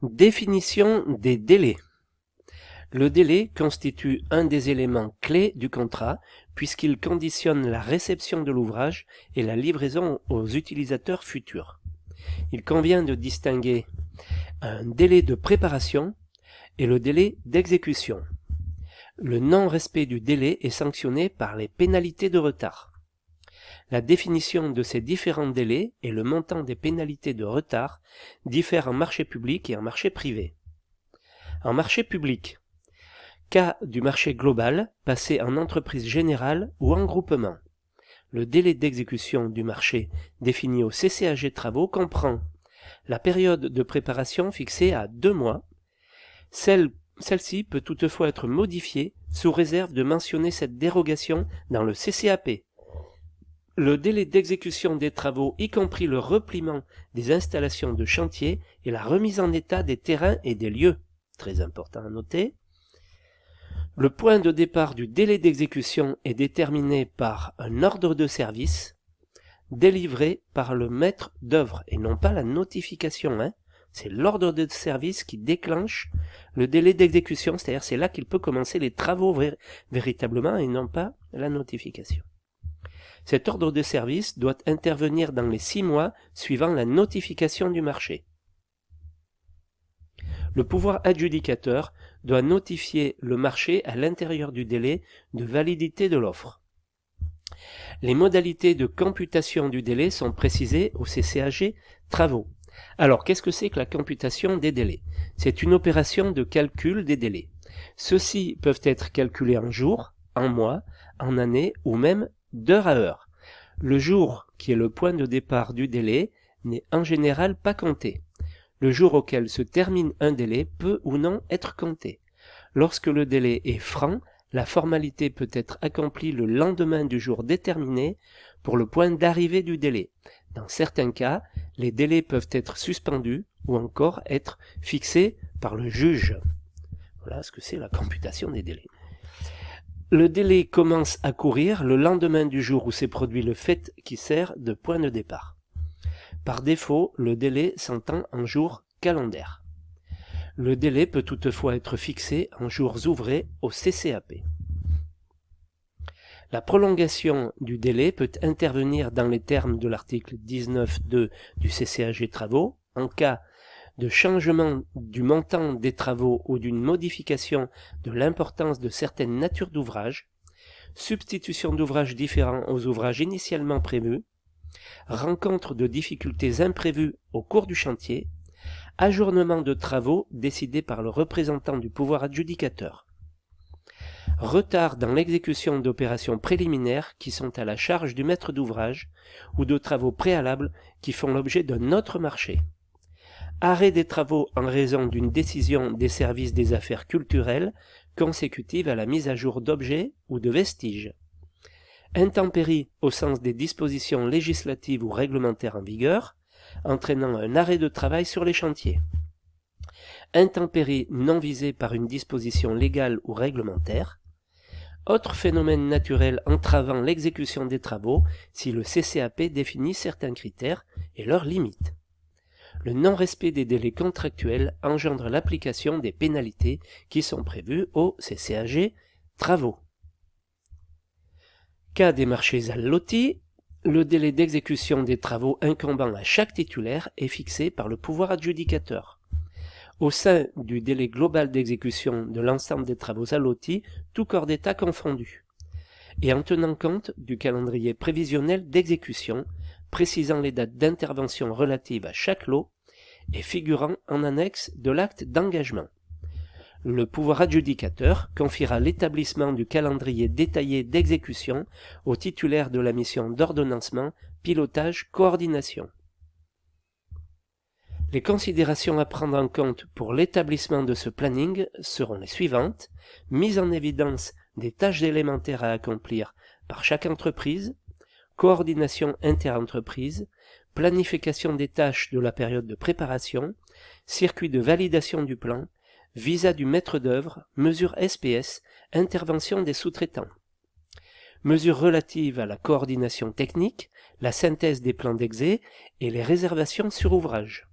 Définition des délais. Le délai constitue un des éléments clés du contrat puisqu'il conditionne la réception de l'ouvrage et la livraison aux utilisateurs futurs. Il convient de distinguer un délai de préparation et le délai d'exécution. Le non-respect du délai est sanctionné par les pénalités de retard. La définition de ces différents délais et le montant des pénalités de retard diffèrent en marché public et en marché privé. En marché public, cas du marché global passé en entreprise générale ou en groupement. Le délai d'exécution du marché défini au CCAG Travaux comprend la période de préparation fixée à 2 mois. Celle-ci peut toutefois être modifiée sous réserve de mentionner cette dérogation dans le CCAP. Le délai d'exécution des travaux, y compris le repliement des installations de chantier et la remise en état des terrains et des lieux. Très important à noter. Le point de départ du délai d'exécution est déterminé par un ordre de service délivré par le maître d'œuvre et non pas la notification. C'est l'ordre de service qui déclenche le délai d'exécution, c'est-à-dire c'est là qu'il peut commencer les travaux véritablement et non pas la notification. Cet ordre de service doit intervenir dans les 6 mois suivant la notification du marché. Le pouvoir adjudicateur doit notifier le marché à l'intérieur du délai de validité de l'offre. Les modalités de computation du délai sont précisées au CCAG Travaux. Alors, qu'est-ce que c'est que la computation des délais? C'est une opération de calcul des délais. Ceux-ci peuvent être calculés en jours, en mois, en années ou même d'heure à heure. Le jour, qui est le point de départ du délai, n'est en général pas compté. Le jour auquel se termine un délai peut ou non être compté. Lorsque le délai est franc, la formalité peut être accomplie le lendemain du jour déterminé pour le point d'arrivée du délai. Dans certains cas, les délais peuvent être suspendus ou encore être fixés par le juge. Voilà ce que c'est la computation des délais. Le délai commence à courir le lendemain du jour où s'est produit le fait qui sert de point de départ. Par défaut, le délai s'entend en jours calendaires. Le délai peut toutefois être fixé en jours ouvrés au CCAP. La prolongation du délai peut intervenir dans les termes de l'article 19.2 du CCAG Travaux en cas de changement du montant des travaux ou d'une modification de l'importance de certaines natures d'ouvrages, substitution d'ouvrages différents aux ouvrages initialement prévus, rencontre de difficultés imprévues au cours du chantier, ajournement de travaux décidé par le représentant du pouvoir adjudicateur, retard dans l'exécution d'opérations préliminaires qui sont à la charge du maître d'ouvrage ou de travaux préalables qui font l'objet d'un autre marché, arrêt des travaux en raison d'une décision des services des affaires culturelles consécutive à la mise à jour d'objets ou de vestiges, intempéries au sens des dispositions législatives ou réglementaires en vigueur, entraînant un arrêt de travail sur les chantiers, intempéries non visées par une disposition légale ou réglementaire, autres phénomènes naturels entravant l'exécution des travaux si le CCAP définit certains critères et leurs limites. Le non-respect des délais contractuels engendre l'application des pénalités qui sont prévues au CCAG Travaux. Cas des marchés allotis, le délai d'exécution des travaux incombant à chaque titulaire est fixé par le pouvoir adjudicateur. Au sein du délai global d'exécution de l'ensemble des travaux allotis, tout corps d'État confondu, et en tenant compte du calendrier prévisionnel d'exécution, précisant les dates d'intervention relatives à chaque lot et figurant en annexe de l'acte d'engagement. Le pouvoir adjudicateur confiera l'établissement du calendrier détaillé d'exécution au titulaire de la mission d'ordonnancement, pilotage, coordination. Les considérations à prendre en compte pour l'établissement de ce planning seront les suivantes: mise en évidence des tâches élémentaires à accomplir par chaque entreprise, coordination interentreprise, planification des tâches de la période de préparation, circuit de validation du plan, visa du maître d'œuvre, mesures SPS, intervention des sous-traitants. Mesures relatives à la coordination technique, la synthèse des plans d'exé et les réservations sur ouvrage.